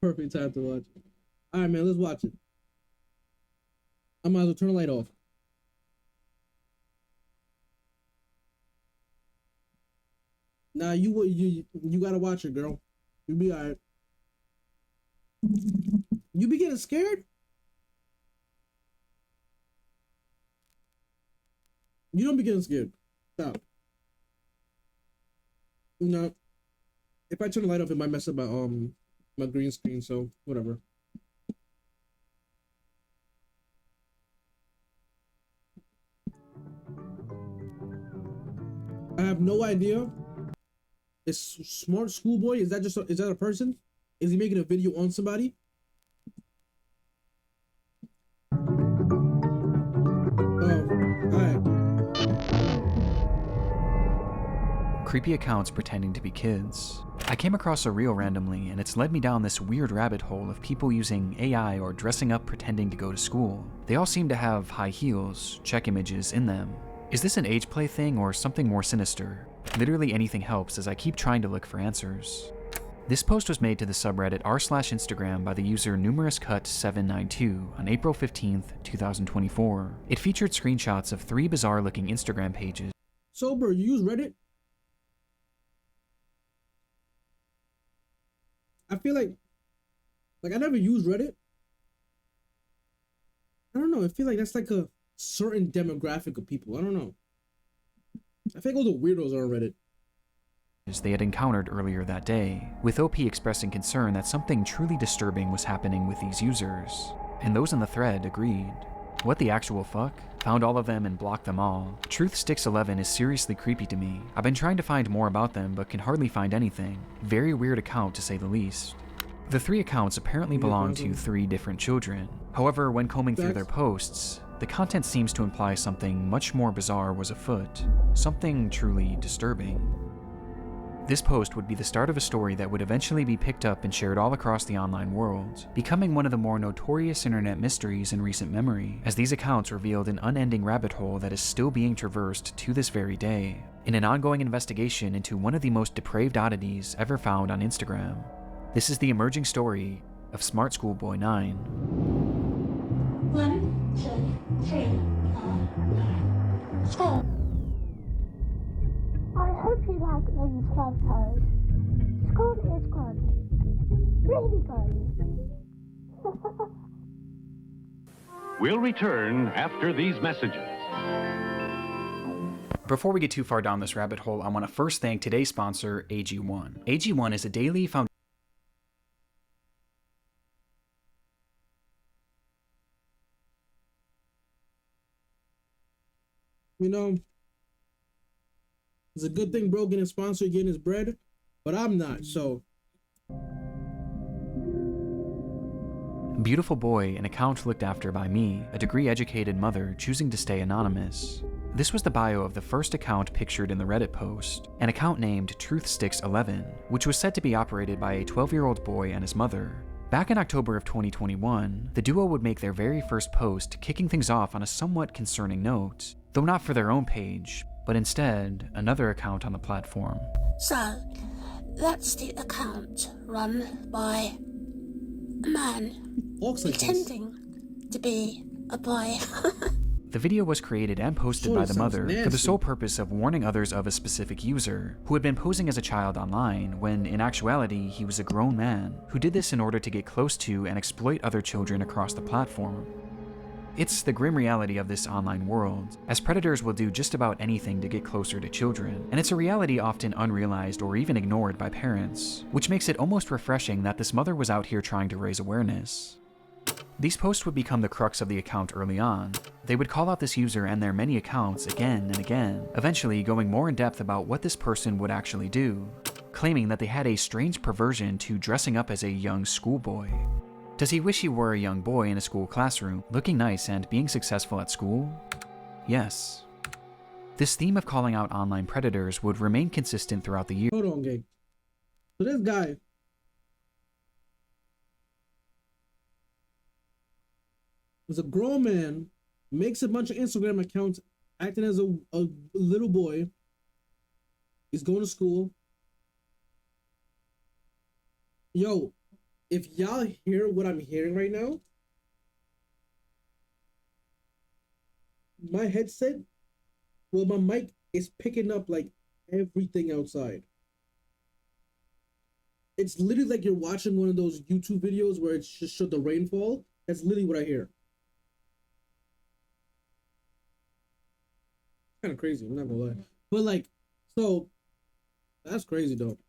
Perfect time to watch it. All right, man, let's watch it. I might as well turn the light off. Nah, you gotta watch it, girl. You'll be alright. You be getting scared? You don't be getting scared. Stop. No. If I turn the light off, it might mess up my green screen, so whatever. I have no idea. Is Smart Schoolboy? Is that is that a person? Is he making a video on somebody? Oh, alright. Creepy accounts pretending to be kids. I came across a reel randomly, and it's led me down this weird rabbit hole of people using AI or dressing up pretending to go to school. They all seem to have high heels, check images in them. Is this an age play thing or something more sinister? Literally anything helps as I keep trying to look for answers. This post was made to the subreddit r/Instagram by the user numerouscut792 on April 15th, 2024. It featured screenshots of 3 bizarre-looking Instagram pages. Sober, you use Reddit? I feel like I never used Reddit. I don't know. I feel like that's like a certain demographic of people. I don't know. I think all the weirdos are on Reddit. They had encountered earlier that day, with OP expressing concern that something truly disturbing was happening with these users. And those in the thread agreed. What the actual fuck? Found all of them and blocked them all. Truthsticks11 is seriously creepy to me. I've been trying to find more about them but can hardly find anything. Very weird account to say the least. The 3 accounts apparently belong to 3 different children. However, when combing through their posts, the content seems to imply something much more bizarre was afoot. Something truly disturbing. This post would be the start of a story that would eventually be picked up and shared all across the online world, becoming one of the more notorious internet mysteries in recent memory, as these accounts revealed an unending rabbit hole that is still being traversed to this very day, in an ongoing investigation into one of the most depraved oddities ever found on Instagram. This is the emerging story of smartschoolboy9. 1, 2, 3, 4, school. I hope you like these photos. School is good. Really good. We'll return after these messages. Before we get too far down this rabbit hole, I want to first thank today's sponsor, AG1. AG1 is a daily foundation. You know, it's a good thing bro getting a sponsor, getting his bread, but I'm not, so. Beautiful boy, an account looked after by me, a degree-educated mother choosing to stay anonymous. This was the bio of the first account pictured in the Reddit post, an account named Truthsticks11, which was said to be operated by a 12-year-old boy and his mother. Back in October of 2021, the duo would make their very first post, kicking things off on a somewhat concerning note, though not for their own page, but instead another account on the platform. So, that's the account run by a man pretending to be a boy. The video was created and posted by the mother for the sole purpose of warning others of a specific user who had been posing as a child online when in actuality he was a grown man who did this in order to get close to and exploit other children across the platform. It's the grim reality of this online world, as predators will do just about anything to get closer to children, and it's a reality often unrealized or even ignored by parents, which makes it almost refreshing that this mother was out here trying to raise awareness. These posts would become the crux of the account early on. They would call out this user and their many accounts again and again, eventually going more in depth about what this person would actually do, claiming that they had a strange perversion to dressing up as a young schoolboy. Does he wish he were a young boy in a school classroom, looking nice and being successful at school? Yes. This theme of calling out online predators would remain consistent throughout the year. Hold on, gang. So this guy is a grown man, makes a bunch of Instagram accounts acting as a little boy. He's going to school. Yo, if y'all hear what I'm hearing right now, my headset, well, my mic is picking up like everything outside. It's literally like you're watching one of those YouTube videos where it's just showed the rainfall. That's literally what I hear. Kind of crazy, I'm not gonna lie. But like, so that's crazy though.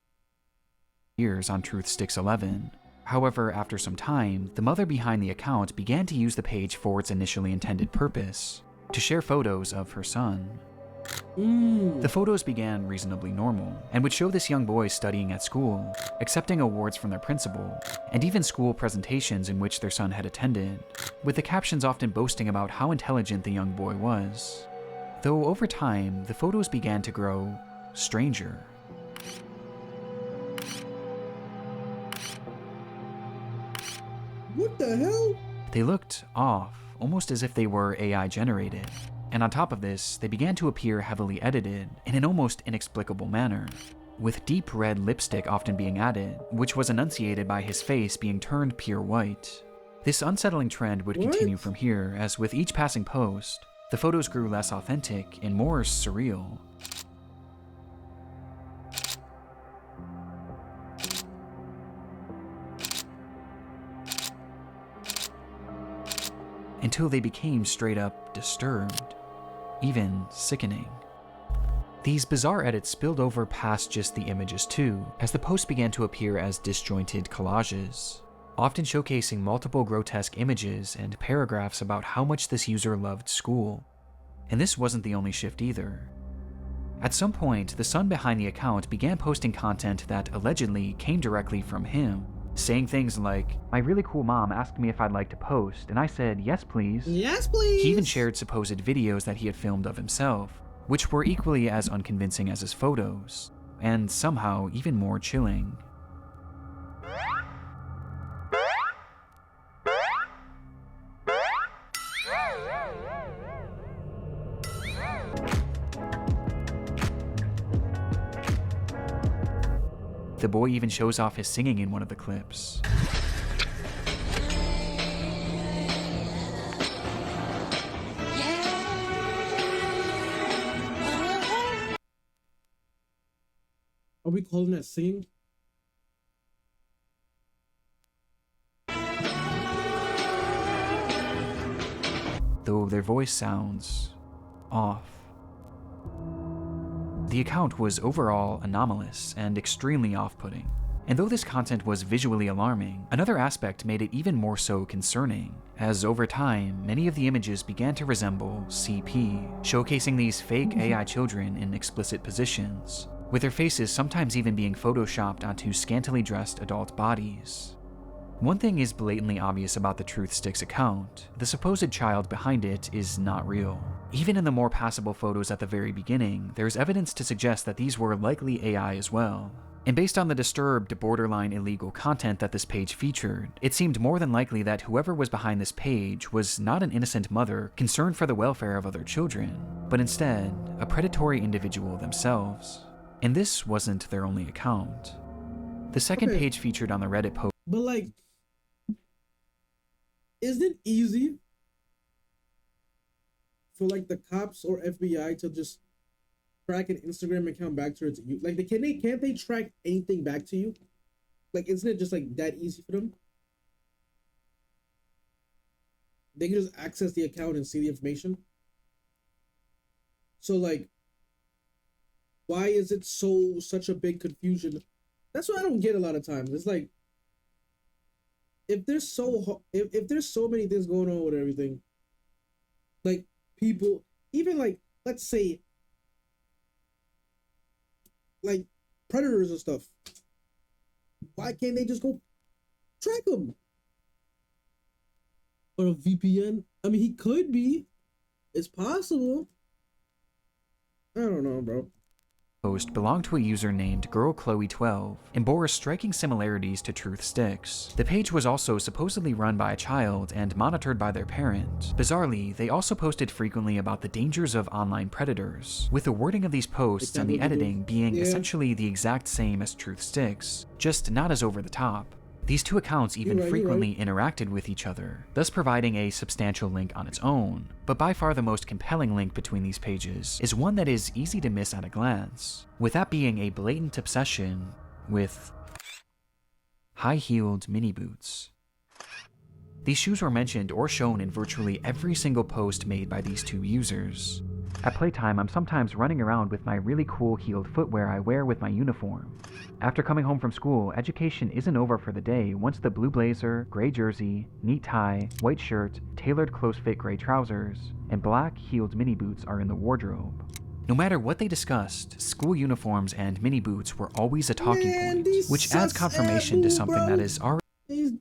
Years on Truth Sticks 11. However, after some time, the mother behind the account began to use the page for its initially intended purpose, to share photos of her son. The photos began reasonably normal, and would show this young boy studying at school, accepting awards from their principal, and even school presentations in which their son had attended, with the captions often boasting about how intelligent the young boy was. Though over time, the photos began to grow stranger. What the hell? They looked off, almost as if they were AI generated. And on top of this, they began to appear heavily edited in an almost inexplicable manner, with deep red lipstick often being added, which was enunciated by his face being turned pure white. This unsettling trend would continue from here, as with each passing post, the photos grew less authentic and more surreal. Until they became straight up disturbed, even sickening. These bizarre edits spilled over past just the images too, as the posts began to appear as disjointed collages, often showcasing multiple grotesque images and paragraphs about how much this user loved school. And this wasn't the only shift either. At some point, the son behind the account began posting content that allegedly came directly from him, saying things like, "My really cool mom asked me if I'd like to post, and I said, yes please." Yes, please. He even shared supposed videos that he had filmed of himself, which were equally as unconvincing as his photos, and somehow even more chilling. The boy even shows off his singing in one of the clips. Are we calling that singing? Though their voice sounds off. The account was overall anomalous and extremely off-putting. And though this content was visually alarming, another aspect made it even more so concerning, as over time, many of the images began to resemble CP, showcasing these fake AI children in explicit positions, with their faces sometimes even being photoshopped onto scantily dressed adult bodies. One thing is blatantly obvious about the Truth Sticks account: the supposed child behind it is not real. Even in the more passable photos at the very beginning, there's evidence to suggest that these were likely AI as well. And based on the disturbed, borderline illegal content that this page featured, it seemed more than likely that whoever was behind this page was not an innocent mother concerned for the welfare of other children, but instead, a predatory individual themselves. And this wasn't their only account. The second page featured on the Reddit post. But like, isn't it easy for like the cops or FBI to just track an Instagram account back to you? Like, can't they track anything back to you? Like, isn't it just like that easy for them? They can just access the account and see the information. So like, why is it such a big confusion? That's what I don't get a lot of times. It's like, if there's so many things going on with everything, like people, even like, let's say, like predators and stuff, why can't they just go track them? Or a VPN? I mean, he could be. It's possible. I don't know, bro. post belonged to a user named GirlChloe12 and bore striking similarities to Truth Sticks. The page was also supposedly run by a child and monitored by their parent. Bizarrely, they also posted frequently about the dangers of online predators, with the wording of these posts and the editing being essentially the exact same as Truth Sticks, just not as over the top. These two accounts even frequently interacted with each other, thus providing a substantial link on its own. But by far the most compelling link between these pages is one that is easy to miss at a glance, with that being a blatant obsession with high-heeled mini boots. These shoes were mentioned or shown in virtually every single post made by these two users. At playtime, I'm sometimes running around with my really cool heeled footwear I wear with my uniform. After coming home from school, education isn't over for the day once the blue blazer, gray jersey, neat tie, white shirt, tailored close-fit gray trousers, and black heeled mini boots are in the wardrobe. No matter what they discussed, school uniforms and mini boots were always a talking point, which adds confirmation to something that is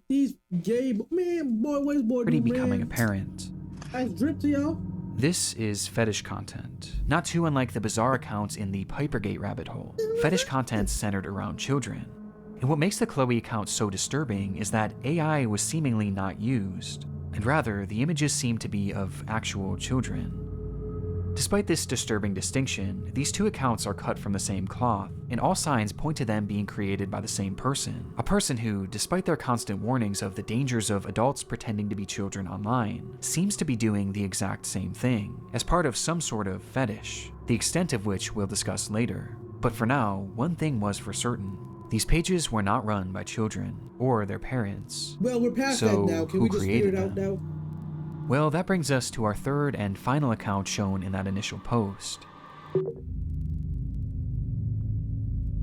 these gay already becoming apparent. I drip to y'all. This is fetish content, not too unlike the bizarre accounts in the Pipergate rabbit hole. Fetish content centered around children. And what makes the Chloe account so disturbing is that AI was seemingly not used, and rather the images seem to be of actual children. Despite this disturbing distinction, these two accounts are cut from the same cloth, and all signs point to them being created by the same person. A person who, despite their constant warnings of the dangers of adults pretending to be children online, seems to be doing the exact same thing, as part of some sort of fetish, the extent of which we'll discuss later. But for now, one thing was for certain. These pages were not run by children or their parents. Well, we're past that now. Can we just figure it out now? Well, that brings us to our third and final account shown in that initial post.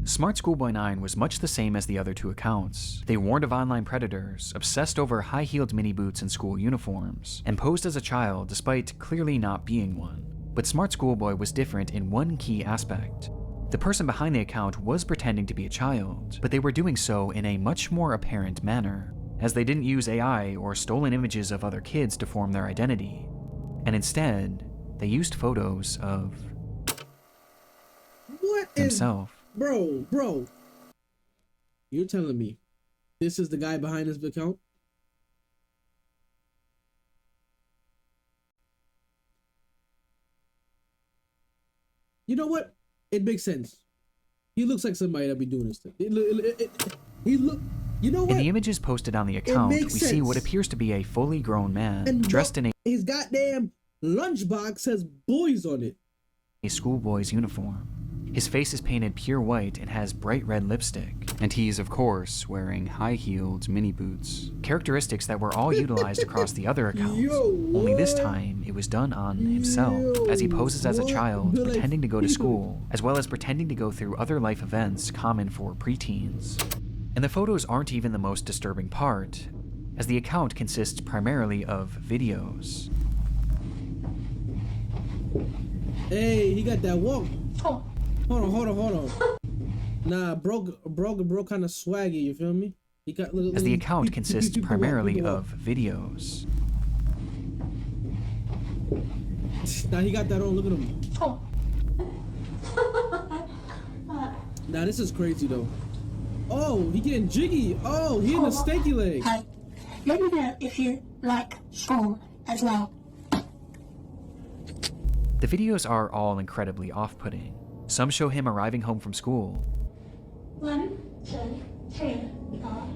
smartschoolboy9 was much the same as the other two accounts. They warned of online predators, obsessed over high-heeled mini boots and school uniforms, and posed as a child despite clearly not being one. But Smart Schoolboy was different in one key aspect. The person behind the account was pretending to be a child, but they were doing so in a much more apparent manner, as they didn't use AI or stolen images of other kids to form their identity, and instead, they used photos of themselves. Bro, you're telling me this is the guy behind this account? You know what? It makes sense. He looks like somebody that'd be doing this thing. He look. You know what? In the images posted on the account, we see what appears to be a fully grown man and dressed in his goddamn lunchbox has boys on it. A schoolboy's uniform. His face is painted pure white and has bright red lipstick, and he's, of course, wearing high-heeled mini boots. Characteristics that were all utilized across the other accounts, only this time it was done on himself, as he poses as a child pretending to go to school, as well as pretending to go through other life events common for preteens. And the photos aren't even the most disturbing part, as the account consists primarily of videos. Hey, he got that walk. Hold on. Nah, bro kind of swaggy, you feel me? He got as the account consists primarily of videos. Nah, he got that on, look at him. Nah, this is crazy though. Oh, he getting jiggy. Oh, he in the stanky leg. Hey, let me know if you like school as well. The videos are all incredibly off-putting. Some show him arriving home from school. 1, 2, 3, 4,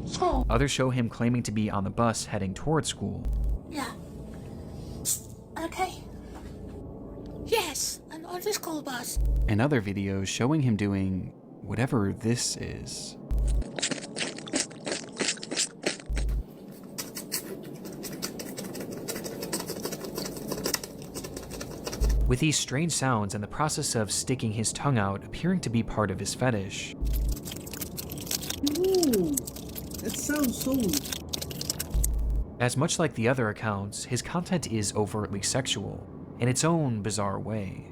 5. School. Others show him claiming to be on the bus heading toward school. Yeah. Okay. Yes, I'm on the school bus. And other videos showing him doing whatever this is. With these strange sounds and the process of sticking his tongue out appearing to be part of his fetish. Ooh, that sounds so... As much like the other accounts, his content is overtly sexual, in its own bizarre way.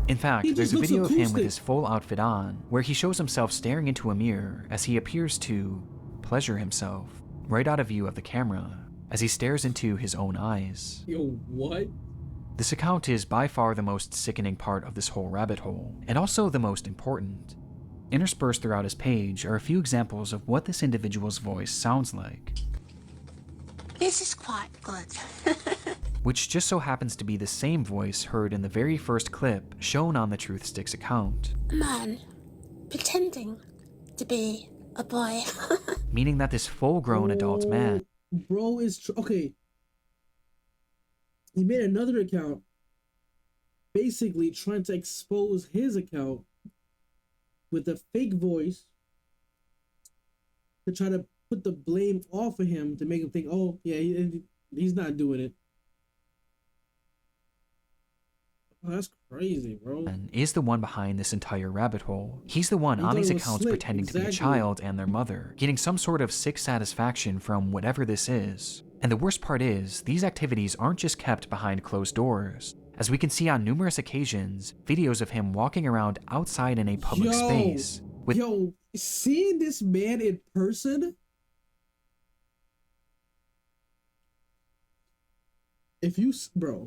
In fact, there's a video of him with his full outfit on, where he shows himself staring into a mirror as he appears to pleasure himself, right out of view of the camera, as he stares into his own eyes. Yo, what? This account is by far the most sickening part of this whole rabbit hole, and also the most important. Interspersed throughout his page are a few examples of what this individual's voice sounds like. This is quite good. Which just so happens to be the same voice heard in the very first clip shown on the Truth Sticks account. A man pretending to be a boy. Meaning that this full-grown adult man Bro is okay. He made another account, basically trying to expose his account with a fake voice to try to put the blame off of him to make him think, oh yeah, he's not doing it. Oh, that's crazy, bro. is the one behind this entire rabbit hole. He's the one He on thought these it was accounts slick, pretending to be a exactly. child and their mother, getting some sort of sick satisfaction from whatever this is. And the worst part is, these activities aren't just kept behind closed doors. As we can see on numerous occasions, videos of him walking around outside in a public space. Yo, seeing this man in person, if you, bro.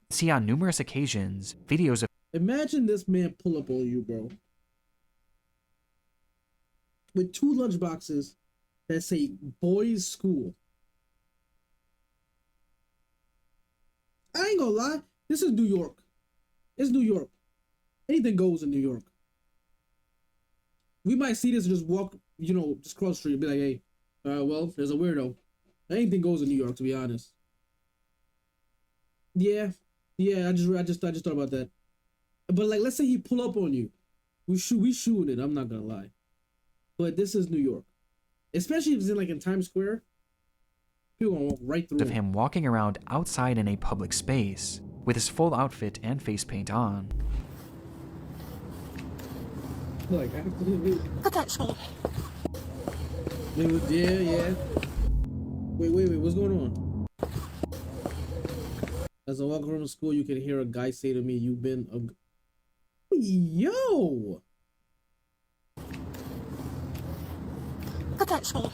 See on numerous occasions, videos of Imagine this man pull up on you, bro, with 2 lunchboxes that say boys' school. I ain't gonna lie, this is New York. It's New York. Anything goes in New York. We might see this and just walk, just cross the street and be like, hey, well, there's a weirdo. Anything goes in New York, to be honest. Yeah, I just thought about that. But like, let's say he pull up on you, we shooting it. I'm not gonna lie, but this is New York, especially if it's in Times Square. People gonna walk right through him walking around outside in a public space with his full outfit and face paint on. Like, absolutely. Look at me. Yeah. Wait, what's going on? As I walk around the school, you can hear a guy say to me, "You've been a..." Yo! Look at me.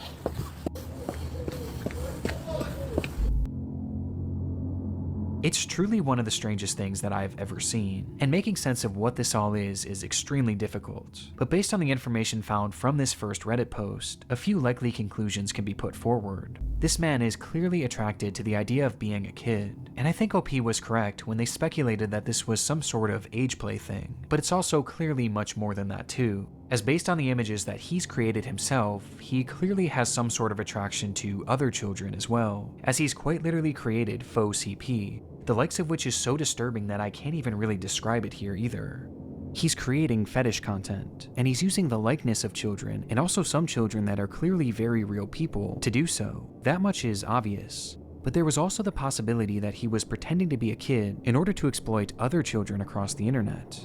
It's truly one of the strangest things that I've ever seen, and making sense of what this all is extremely difficult. But based on the information found from this first Reddit post, a few likely conclusions can be put forward. This man is clearly attracted to the idea of being a kid, and I think OP was correct when they speculated that this was some sort of age play thing, but it's also clearly much more than that too. As based on the images that he's created himself, he clearly has some sort of attraction to other children as well, as he's quite literally created faux CP, the likes of which is so disturbing that I can't even really describe it here either. He's creating fetish content, and he's using the likeness of children, and also some children that are clearly very real people, to do so. That much is obvious. But there was also the possibility that he was pretending to be a kid in order to exploit other children across the internet.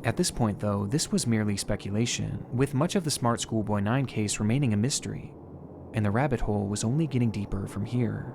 At this point though, this was merely speculation, with much of the smartschoolboy9 case remaining a mystery, and the rabbit hole was only getting deeper from here.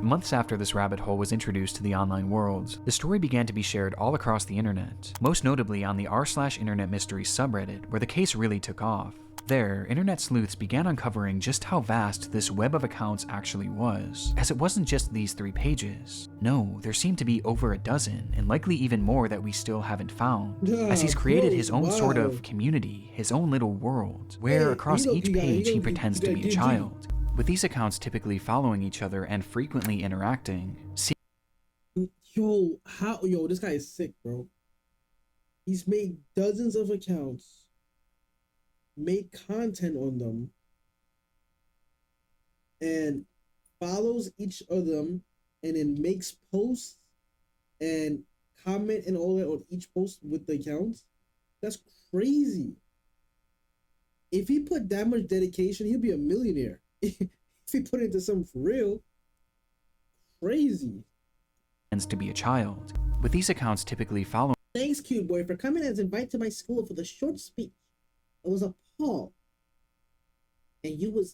Months after this rabbit hole was introduced to the online world, the story began to be shared all across the internet, most notably on the r/internet mysteries subreddit, where the case really took off. There, internet sleuths began uncovering just how vast this web of accounts actually was, as it wasn't just these 3 pages. No, there seemed to be over a dozen, and likely even more that we still haven't found, as he's created his own sort of community, his own little world, where across each page he pretends to be a child, with these accounts typically following each other and frequently interacting. Yo, this guy is sick, bro. He's made dozens of accounts, made content on them, and follows each of them, and then makes posts and comment and all that on each post with the accounts. That's crazy. If he put that much dedication, he'll be a millionaire. If he put it into something for real, crazy. To be a child, with these accounts typically following. Thanks, cute boy, for coming as invite to my school for the short speech. It was a Paul, and you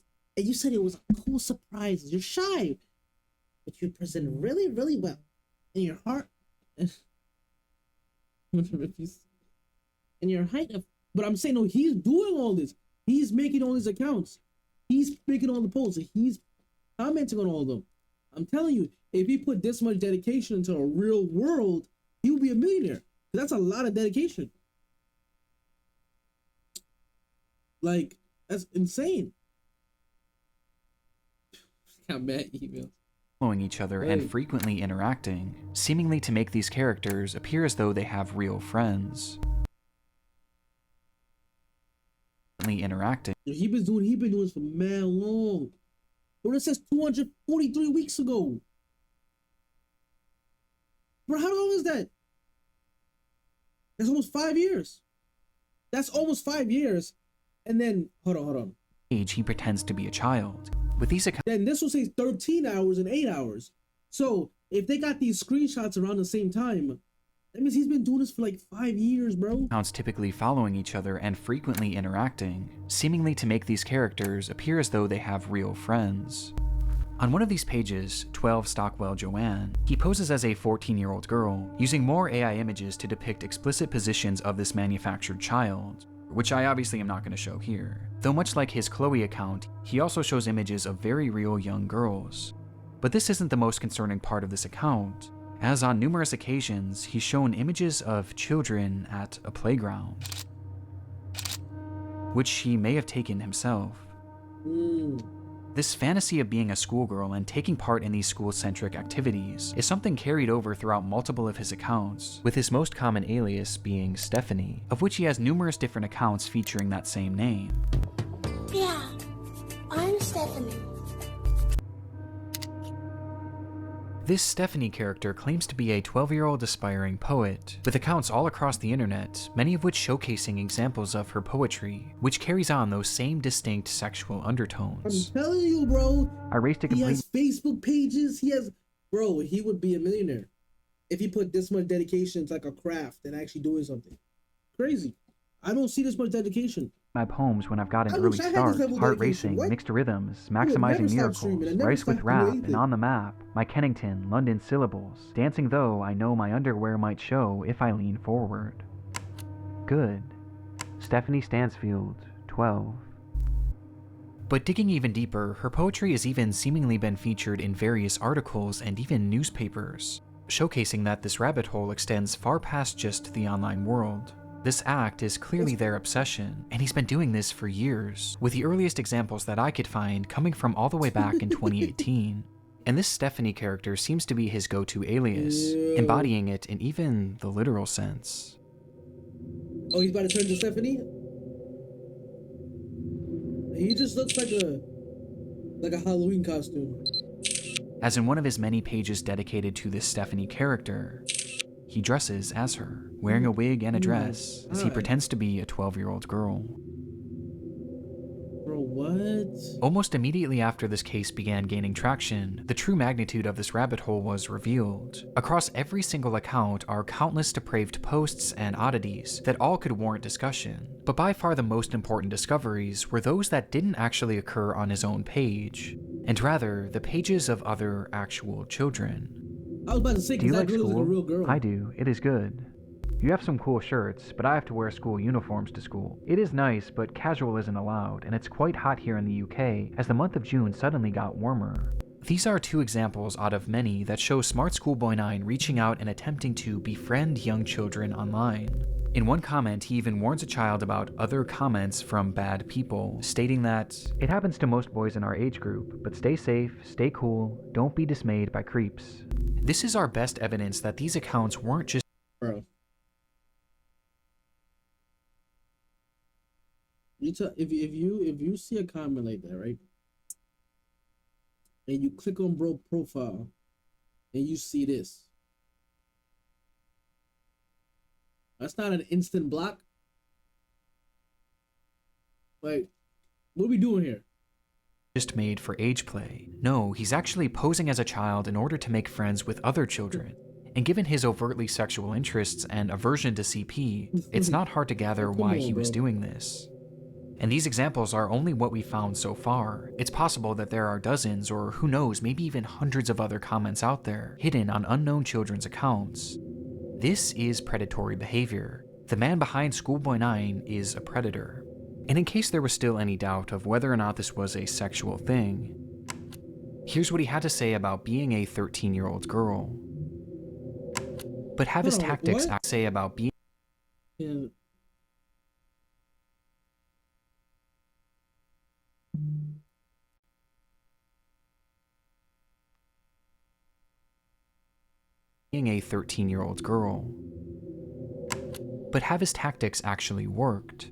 said it was a cool surprise. You're shy, but you present really, really well. In your heart, in your height of But I'm saying, no, he's doing all this. He's making all these accounts. He's making all the posts. He's commenting on all of them. I'm telling you, if he put this much dedication into a real world, he would be a millionaire. That's a lot of dedication. Like, that's insane. Got mad emails. Following each other and frequently interacting, seemingly to make these characters appear as though they have real friends. Interacting. He been doing this for mad long. Bro, that says 243 weeks ago. Bro, how long is that? That's almost 5 years. That's almost 5 years. And then, hold on. Age, he pretends to be a child. With these accounts, then this will say 13 hours and 8 hours. So if they got these screenshots around the same time, that means he's been doing this for like 5 years, bro. Accounts typically following each other and frequently interacting, seemingly to make these characters appear as though they have real friends. On one of these pages, 12 Stockwell Joanne, he poses as a 14-year-old girl, using more AI images to depict explicit positions of this manufactured child, which I obviously am not going to show here. Though much like his Chloe account, he also shows images of very real young girls. But this isn't the most concerning part of this account, as on numerous occasions he's shown images of children at a playground, which he may have taken himself. This fantasy of being a schoolgirl and taking part in these school-centric activities is something carried over throughout multiple of his accounts, with his most common alias being Stephanie, of which he has numerous different accounts featuring that same name. Yeah, I'm Stephanie. This Stephanie character claims to be a 12-year-old aspiring poet, with accounts all across the internet, many of which showcasing examples of her poetry, which carries on those same distinct sexual undertones. I'm telling you, bro. I raced to He complete. has Facebook pages. Bro, he would be a millionaire if he put this much dedication into like a craft and actually doing something. Crazy. I don't see this much dedication. My poems when I've got an I early wish I had start, this level of heart dedication. racing, What? mixed rhythms, would never maximizing stop miracles, streaming. I never rice with stopped rap doing and anything. on the map, my Kennington, London syllables, dancing though I know my underwear might show if I lean forward. Good. Stephanie Stansfield, 12. But digging even deeper, her poetry has even seemingly been featured in various articles and even newspapers, showcasing that this rabbit hole extends far past just the online world. This act is clearly their obsession, and he's been doing this for years, with the earliest examples that I could find coming from all the way back in 2018. And this Stephanie character seems to be his go-to alias, embodying it in even the literal sense. Oh, he's about to turn to Stephanie? He just looks like a Halloween costume. As in one of his many pages dedicated to this Stephanie character, he dresses as her, wearing a wig and a dress, as he pretends to be a 12-year-old girl. Bro, what? Almost immediately after this case began gaining traction, the true magnitude of this rabbit hole was revealed. Across every single account are countless depraved posts and oddities that all could warrant discussion, but by far the most important discoveries were those that didn't actually occur on his own page, and rather the pages of other actual children. I was about to say, Do you because like that girl school? is like a real girl. I do. It is good. You have some cool shirts, but I have to wear school uniforms to school. It is nice, but casual isn't allowed, and it's quite hot here in the UK, as the month of June suddenly got warmer. These are two examples out of many that show smartschoolboy9 reaching out and attempting to befriend young children online. In one comment, he even warns a child about other comments from bad people, stating that, "It happens to most boys in our age group, but stay safe, stay cool, don't be dismayed by creeps." This is our best evidence that these accounts weren't just Bro. If you see a comment like that, right? And you click on bro profile and you see this. That's not an instant block. Like, what are we doing here? just made for age play. No, he's actually posing as a child in order to make friends with other children. And given his overtly sexual interests and aversion to CP, it's not hard to gather why he was doing this. And these examples are only what we found so far. It's possible that there are dozens, or who knows, maybe even hundreds of other comments out there, hidden on unknown children's accounts. This is predatory behavior, The man behind Schoolboy9 is a predator. And in case there was still any doubt of whether or not this was a sexual thing, here's what he had to say about being a 13-year-old girl. But have his tactics say about being Yeah. a 13-year-old girl. But have his tactics actually worked?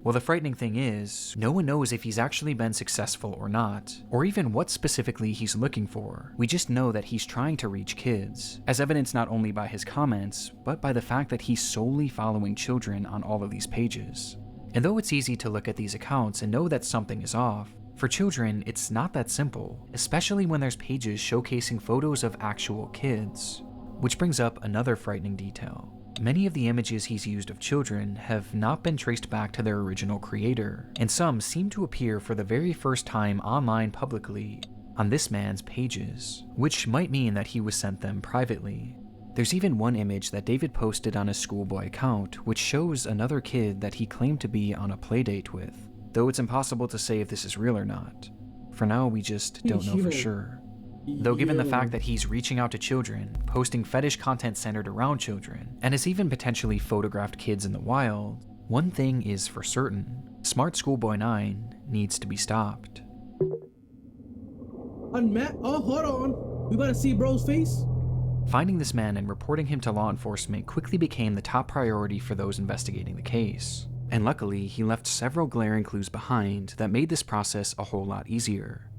Well, the frightening thing is, no one knows if he's actually been successful or not, or even what specifically he's looking for. We just know that he's trying to reach kids, as evidenced not only by his comments, but by the fact that he's solely following children on all of these pages. And though it's easy to look at these accounts and know that something is off, for children, it's not that simple, especially when there's pages showcasing photos of actual kids. Which brings up another frightening detail. Many of the images he's used of children have not been traced back to their original creator, and some seem to appear for the very first time online publicly on this man's pages, which might mean that he was sent them privately. There's even one image that David posted on his schoolboy account, which shows another kid that he claimed to be on a playdate with, though it's impossible to say if this is real or not. For now, we just don't know for sure. Though given the fact that he's reaching out to children, posting fetish content centered around children, and has even potentially photographed kids in the wild, one thing is for certain: smartschoolboy9 needs to be stopped. Oh, hold on. We gotta see bro's face? Finding this man and reporting him to law enforcement quickly became the top priority for those investigating the case. And luckily, he left several glaring clues behind that made this process a whole lot easier.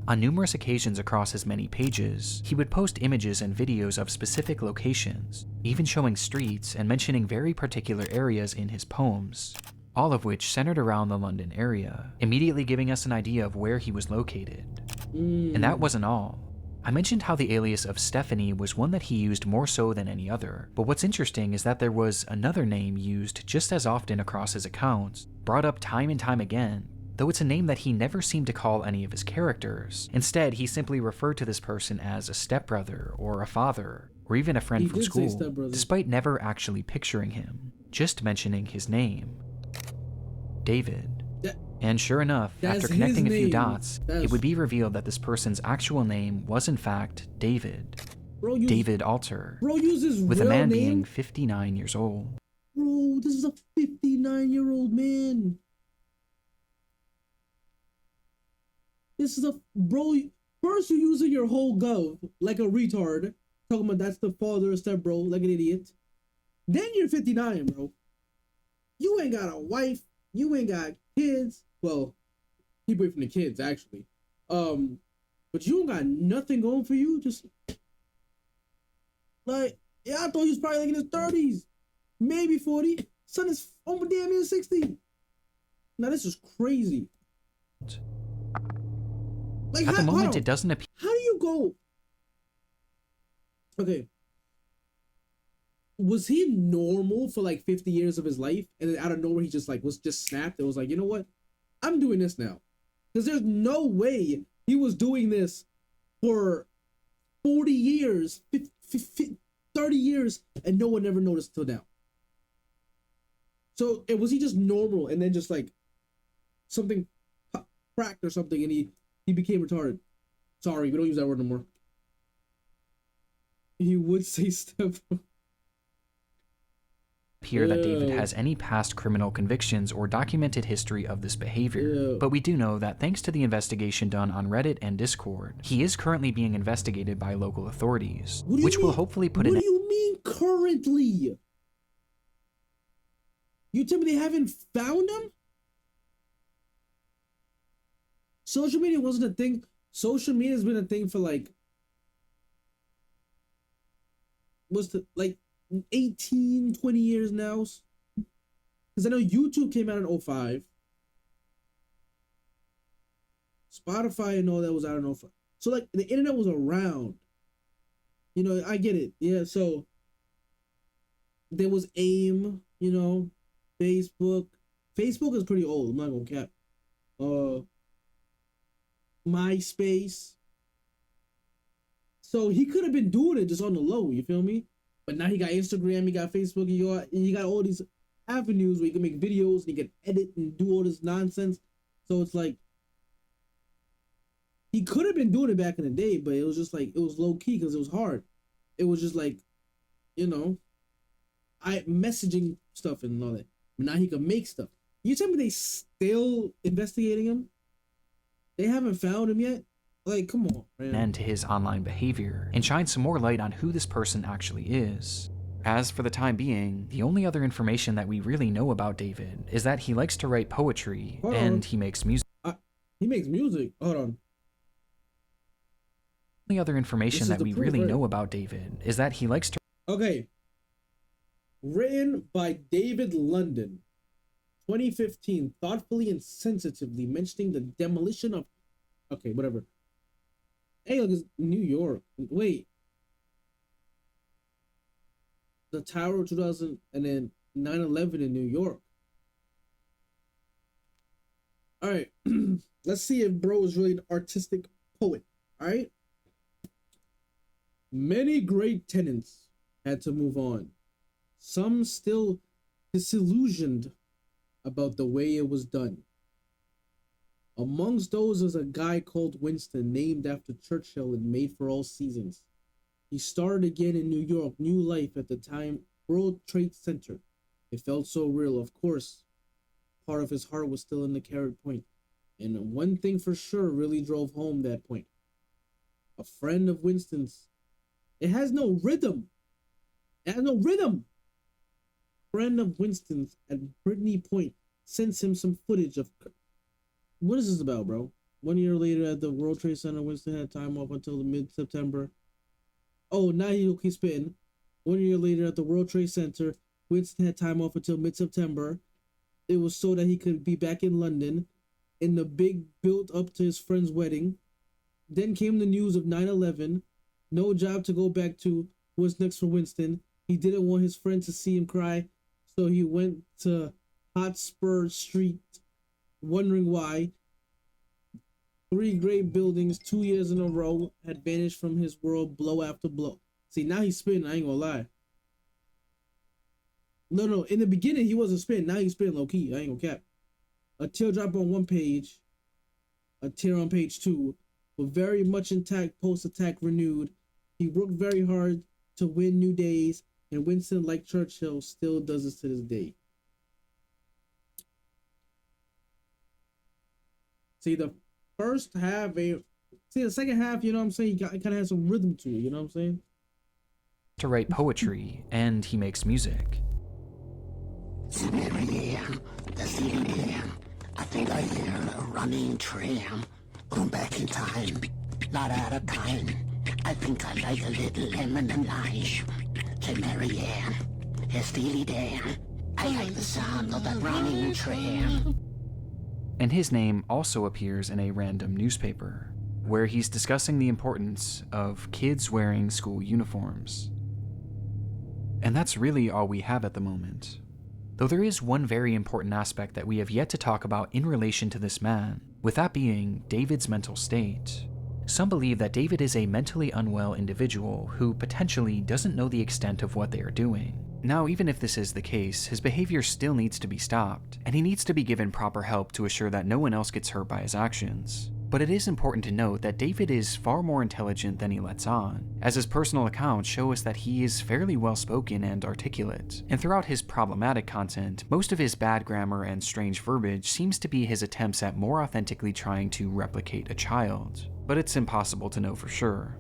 On numerous occasions across his many pages, he would post images and videos of specific locations, even showing streets and mentioning very particular areas in his poems, all of which centered around the London area, immediately giving us an idea of where he was located. And that wasn't all. I mentioned how the alias of Stephanie was one that he used more so than any other, but what's interesting is that there was another name used just as often across his accounts, brought up time and time again, though it's a name that he never seemed to call any of his characters. Instead, he simply referred to this person as a stepbrother, or a father, or even a friend from school, despite never actually picturing him, just mentioning his name. David. And sure enough, after connecting a few dots, it would be revealed that this person's actual name was in fact David. David Alter, with a man being 59 years old. Bro, this is a 59-year-old man. This is bro, first you're using your whole gov like a retard, talking about that's the father or step bro, like an idiot. Then you're 59, bro. You ain't got a wife, you ain't got kids. Well, keep away from the kids, actually. But you don't got nothing going for you, just like, yeah, I thought he was probably like in his 30s, maybe 40. Son is almost damn near 60. Now this is crazy. Like, at the moment, it doesn't appear. How do you go? Okay. Was he normal for like 50 years of his life, and then out of nowhere he just like was just snapped? It was like, you know what? I'm doing this now, because there's no way he was doing this for 40 years, 30 years, and no one ever noticed till now. So was he just normal, and then just like something cracked or something, and he became retarded? Sorry, we don't use that word no more. He would say stuff. Appear that David has any past criminal convictions or documented history of this behavior, but we do know that thanks to the investigation done on Reddit and Discord, he is currently being investigated by local authorities, which will hopefully put an What do you mean currently? You tell me they haven't found him? Social media wasn't a thing. Social media has been a thing for like, like 18, 20 years now. Because I know YouTube came out in 2005. Spotify and all that was out in 2005. So like the internet was around. You know, I get it. Yeah, so there was AIM, you know, Facebook. Facebook is pretty old, I'm not gonna cap. MySpace. So he could have been doing it just on the low, you feel me? But now he got Instagram, he got Facebook, he got all these avenues where he can make videos and he can edit and do all this nonsense. So it's like he could have been doing it back in the day, but it was just like it was low key because it was hard. It was just like, you know, I messaging stuff and all that. But now he can make stuff. You tell me they still investigating him? They haven't found him yet? Like, come on, man. End to his online behavior and shine some more light on who this person actually is. As for the time being, the only other information that we really know about David is that he likes to write poetry and he makes music. He makes music. Hold on. The only other information that we really know about David is that he likes to. Okay. Written by David London, 2015, thoughtfully and sensitively mentioning the demolition of. Okay, whatever. Hey, look, it's New York. Wait. The Tower of 2000 and then 9/11 in New York. All right. Let's see if bro is really an artistic poet. All right. Many great tenants had to move on. Some still disillusioned about the way it was done. Amongst those was a guy called Winston, named after Churchill and made for all seasons. He started again in New York, new life at the time, World Trade Center. It felt so real. Of course, part of his heart was still in the carrot point. And one thing for sure really drove home that point. A friend of Winston's. It has no rhythm. It has no rhythm. Friend of Winston's at Brittany Point sends him some footage of. What is this about, bro? 1 year later at the World Trade Center, Winston had time off until mid-September. Oh, now he's spitting. 1 year later at the World Trade Center, Winston had time off until mid-September. It was so that he could be back in London in the big build up to his friend's wedding. Then came the news of 9/11. No job to go back to. What's next for Winston? He didn't want his friend to see him cry, so he went to Hotspur Street, wondering why. 3 great buildings, 2 years in a row, had vanished from his world blow after blow. See, now he's spitting, I ain't gonna lie. No, in the beginning he wasn't spitting, now he's spitting low key, I ain't gonna cap. A teardrop on one page, a tear on page 2, but very much intact, post-attack renewed. He worked very hard to win new days, and Winston, like Churchill, still does this to this day. See, the first half, the second half, you know what I'm saying? It kind of has some rhythm to it, you know what I'm saying? To write poetry and he makes music. I think I hear a running tram going back in time, not out of time. I think I like a little lemon and lime. Say Mary Ann, hey Steely Dan, I like the sound of that running tram. And his name also appears in a random newspaper, where he's discussing the importance of kids wearing school uniforms. And that's really all we have at the moment. Though there is one very important aspect that we have yet to talk about in relation to this man, with that being David's mental state. Some believe that David is a mentally unwell individual who potentially doesn't know the extent of what they are doing. Now, even if this is the case, his behavior still needs to be stopped, and he needs to be given proper help to assure that no one else gets hurt by his actions. But it is important to note that David is far more intelligent than he lets on, as his personal accounts show us that he is fairly well-spoken and articulate, and throughout his problematic content, most of his bad grammar and strange verbiage seems to be his attempts at more authentically trying to replicate a child. But it's impossible to know for sure.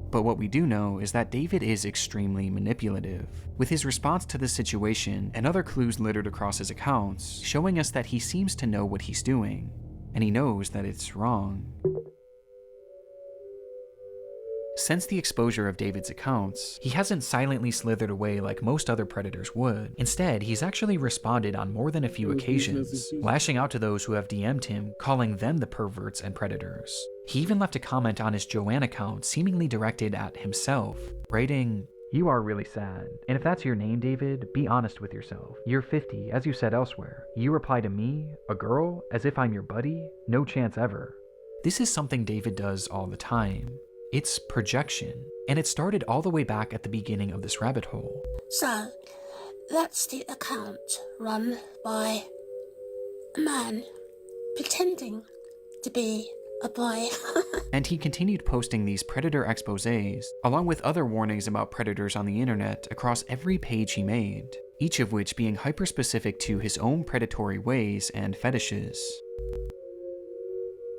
But what we do know is that David is extremely manipulative, with his response to the situation and other clues littered across his accounts showing us that he seems to know what he's doing, and he knows that it's wrong. Since the exposure of David's accounts, he hasn't silently slithered away like most other predators would. Instead, he's actually responded on more than a few occasions, lashing out to those who have DM'd him, calling them the perverts and predators. He even left a comment on his Joanne account seemingly directed at himself, writing, "You are really sad. And if that's your name, David, be honest with yourself. You're 50, as you said elsewhere. You reply to me, a girl, as if I'm your buddy? No chance ever." This is something David does all the time. It's projection, and it started all the way back at the beginning of this rabbit hole. So, that's the account run by a man pretending to be a boy. And he continued posting these predator exposés, along with other warnings about predators on the internet across every page he made, each of which being hyper-specific to his own predatory ways and fetishes.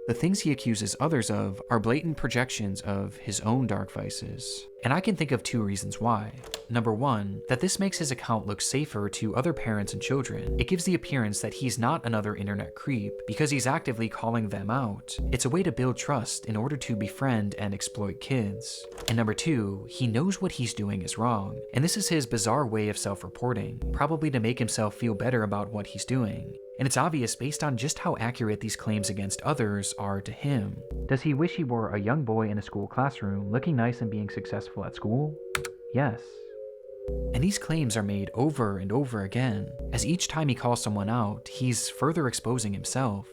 The things he accuses others of are blatant projections of his own dark vices. And I can think of 2 reasons why. Number 1, that this makes his account look safer to other parents and children. It gives the appearance that he's not another internet creep, because he's actively calling them out. It's a way to build trust in order to befriend and exploit kids. And number 2, he knows what he's doing is wrong, and this is his bizarre way of self-reporting, probably to make himself feel better about what he's doing. And it's obvious based on just how accurate these claims against others are to him. Does he wish he were a young boy in a school classroom, looking nice and being successful at school? Yes. And these claims are made over and over again, as each time he calls someone out, he's further exposing himself,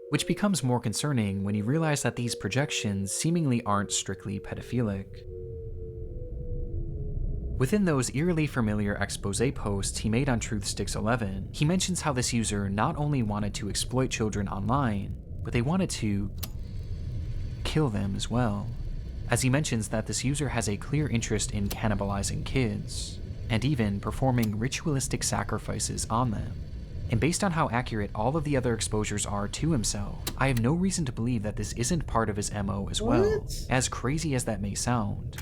which becomes more concerning when you realize that these projections seemingly aren't strictly pedophilic. Within those eerily familiar expose posts he made on Truthsticks11, he mentions how this user not only wanted to exploit children online, but they wanted to kill them as well. As he mentions that this user has a clear interest in cannibalizing kids, and even performing ritualistic sacrifices on them. And based on how accurate all of the other exposures are to himself, I have no reason to believe that this isn't part of his MO as well, as crazy as that may sound.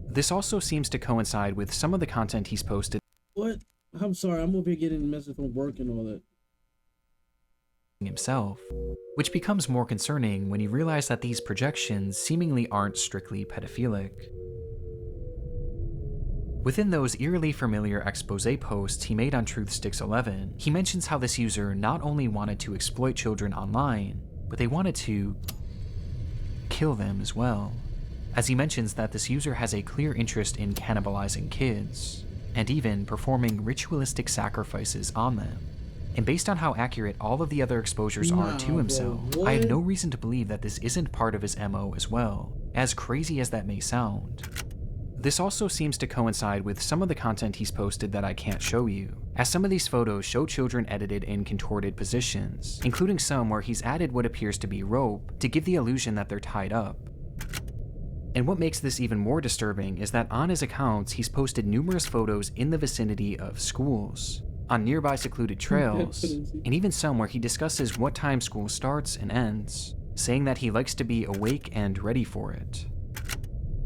This also seems to coincide with some of the content he's posted. What? I'm sorry, I'm over here getting a message from work and all that. Himself, which becomes more concerning when you realize that these projections seemingly aren't strictly pedophilic. Within those eerily familiar expose posts he made on Truthsticks11, he mentions how this user not only wanted to exploit children online, but they wanted to kill them as well. As he mentions that this user has a clear interest in cannibalizing kids, and even performing ritualistic sacrifices on them. And based on how accurate all of the other exposures are to himself, I have no reason to believe that this isn't part of his MO as well, as crazy as that may sound. This also seems to coincide with some of the content he's posted that I can't show you, as some of these photos show children edited in contorted positions, including some where he's added what appears to be rope to give the illusion that they're tied up. And what makes this even more disturbing is that on his accounts he's posted numerous photos in the vicinity of schools, on nearby secluded trails, and even some where he discusses what time school starts and ends, saying that he likes to be awake and ready for it.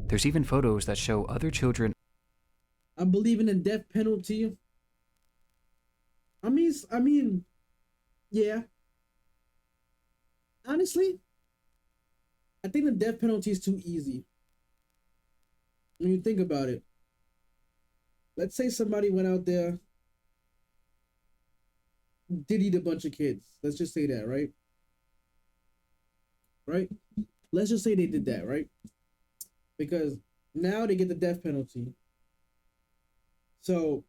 There's even photos that show other children. I'm believing in death penalty. I mean, yeah. Honestly, I think the death penalty is too easy. When you think about it, let's say somebody went out there, did eat a bunch of kids. Let's just say that, right? Right? Let's just say they did that, right? Because now they get the death penalty. So,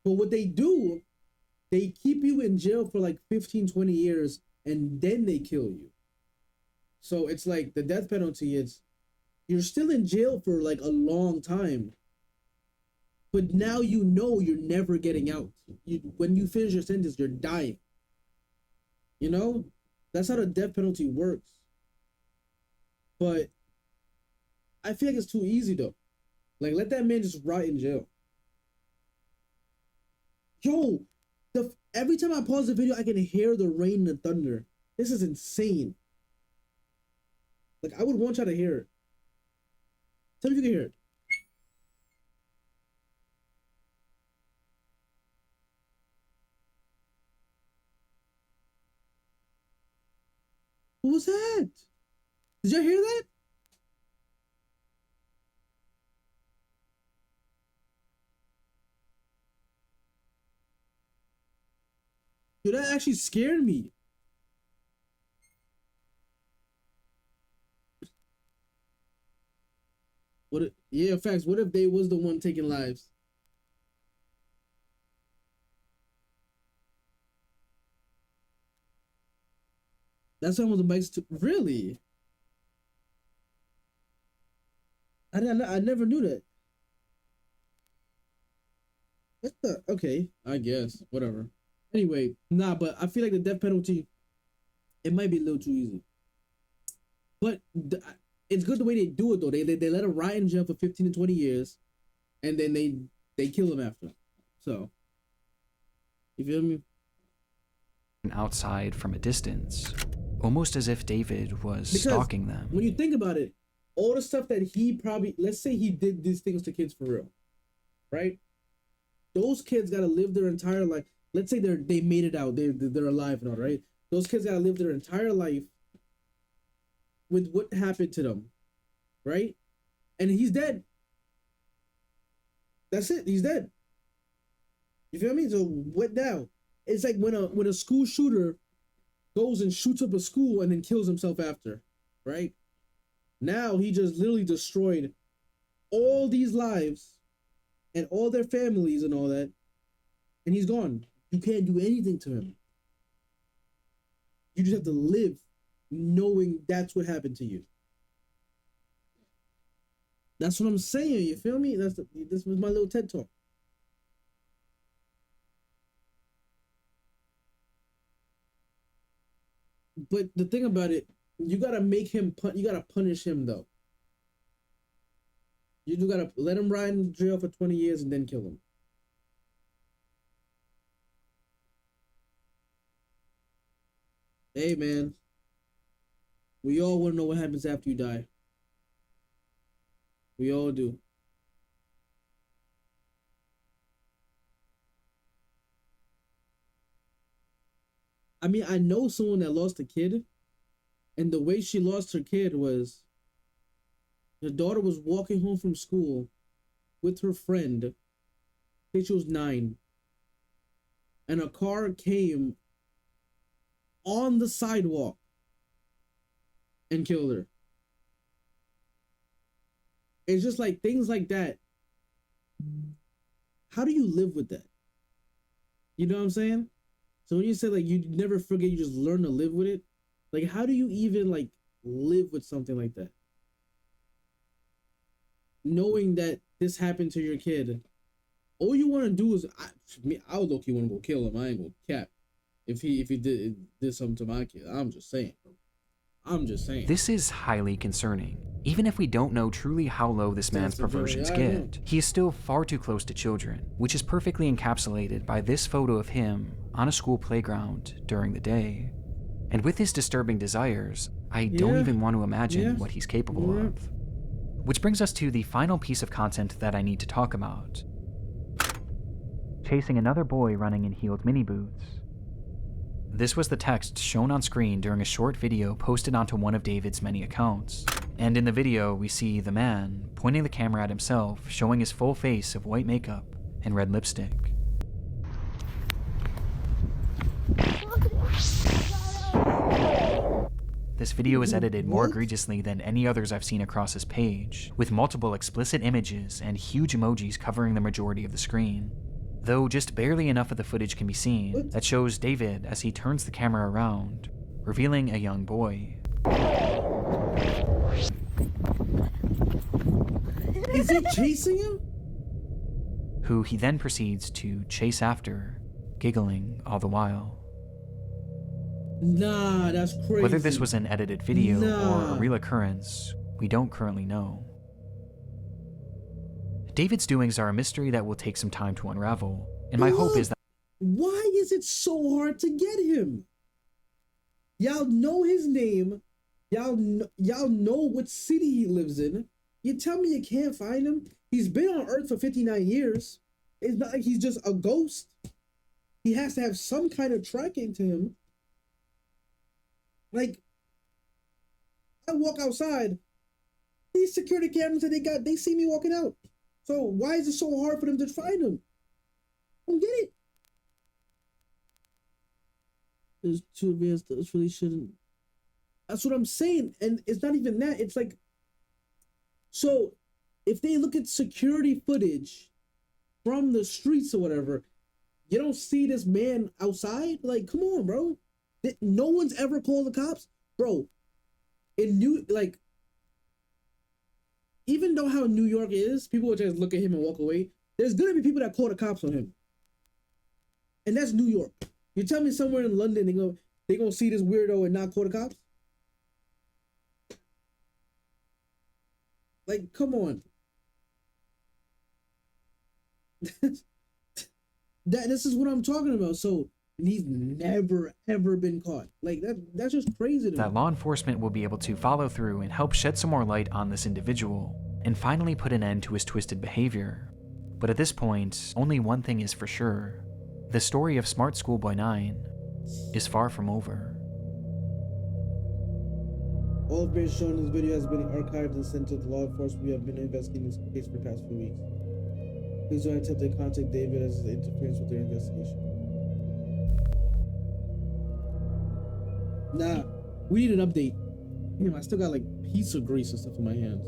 but what they do, they keep you in jail for like 15, 20 years, and then they kill you. So it's like the death penalty is, you're still in jail for like a long time. But now you know you're never getting out. When you finish your sentence, you're dying. You know? That's how the death penalty works. But I feel like it's too easy though. Like, let that man just rot in jail. Yo, every time I pause the video, I can hear the rain and the thunder. This is insane. Like, I would want y'all to hear it. Tell me if you can hear it. What was that? Did y'all hear that? Dude, that actually scared me. Yeah, facts. What if they was the one taking lives? That's almost the bikes too. Really? I never knew that. What the? Okay, I guess whatever. Anyway, nah, but I feel like the death penalty, it might be a little too easy. But it's good the way they do it though. They let him rot in jail for 15 to 20 years, and then they kill him after. So, you feel me? Outside from a distance, almost as if David was stalking them. When you think about it, all the stuff that he probably, let's say he did these things to kids for real, right? Those kids gotta live their entire life. Let's say they made it out, they're alive and all, right? Those kids gotta live their entire life with what happened to them, right? And he's dead. That's it. He's dead. You feel me? So what now? It's like when a school shooter goes and shoots up a school and then kills himself after, right? Now he just literally destroyed all these lives and all their families and all that, and he's gone. You can't do anything to him. You just have to live knowing that's what happened to you. That's what I'm saying. You feel me? This was my little TED talk. But the thing about it, you gotta make him. You gotta punish him though. You do gotta let him ride in jail for 20 years and then kill him. Hey man, we all want to know what happens after you die. We all do. I mean, I know someone that lost a kid, and the way she lost her kid was her daughter was walking home from school with her friend. I think she was 9. And a car came on the sidewalk and killed her. It's just like things like that. How do you live with that? You know what I'm saying? So when you say like you never forget, you just learn to live with it. Like how do you even like live with something like that? Knowing that this happened to your kid, all you want to do is I would look, you want to go kill him. I ain't gonna cap. If he did something to my kid, I'm just saying. This is highly concerning. Even if we don't know truly how low this man's perversions get, he is still far too close to children, which is perfectly encapsulated by this photo of him on a school playground during the day. And with his disturbing desires, I don't even want to imagine what he's capable of. Which brings us to the final piece of content that I need to talk about. Chasing another boy running in heeled mini boots. This was the text shown on screen during a short video posted onto one of David's many accounts. And in the video, we see the man pointing the camera at himself, showing his full face of white makeup and red lipstick. This video is edited more egregiously than any others I've seen across his page, with multiple explicit images and huge emojis covering the majority of the screen. Though just barely enough of the footage can be seen that shows David as he turns the camera around, revealing a young boy. Is he chasing him? Who he then proceeds to chase after, giggling all the while. Nah, that's crazy. Whether this was an edited video or a real occurrence, we don't currently know. David's doings are a mystery that will take some time to unravel, and my hope is that— Why is it so hard to get him? Y'all know his name. Y'all know what city he lives in. You tell me you can't find him? He's been on Earth for 59 years. It's not like he's just a ghost. He has to have some kind of tracking to him. Like, I walk outside. These security cameras that they see me walking out. So why is it so hard for them to find him? I don't get it. There's too advanced. Those really shouldn't. That's what I'm saying. And it's not even that. It's like, so if they look at security footage from the streets or whatever, you don't see this man outside? Like, come on, bro. No one's ever called the cops? Bro, even though how New York is, people would just look at him and walk away. There's gonna be people that call the cops on him, and that's New York. You tell me somewhere in London they gonna see this weirdo and not call the cops? Like, come on. This is what I'm talking about. So he's never ever been caught. Like that's just crazy to That me. law enforcement will be able to follow through and help shed some more light on this individual and finally put an end to his twisted behavior. But at this point, only one thing is for sure. The story of Smart Schoolboy 9 is far from over. All information shown in this video has been archived and sent to the law enforcement. We have been investigating this case for the past few weeks. Please don't attempt to contact David as it interferes with their investigation. Nah, we need an update. Damn, I still got like pizza grease and stuff in my hands.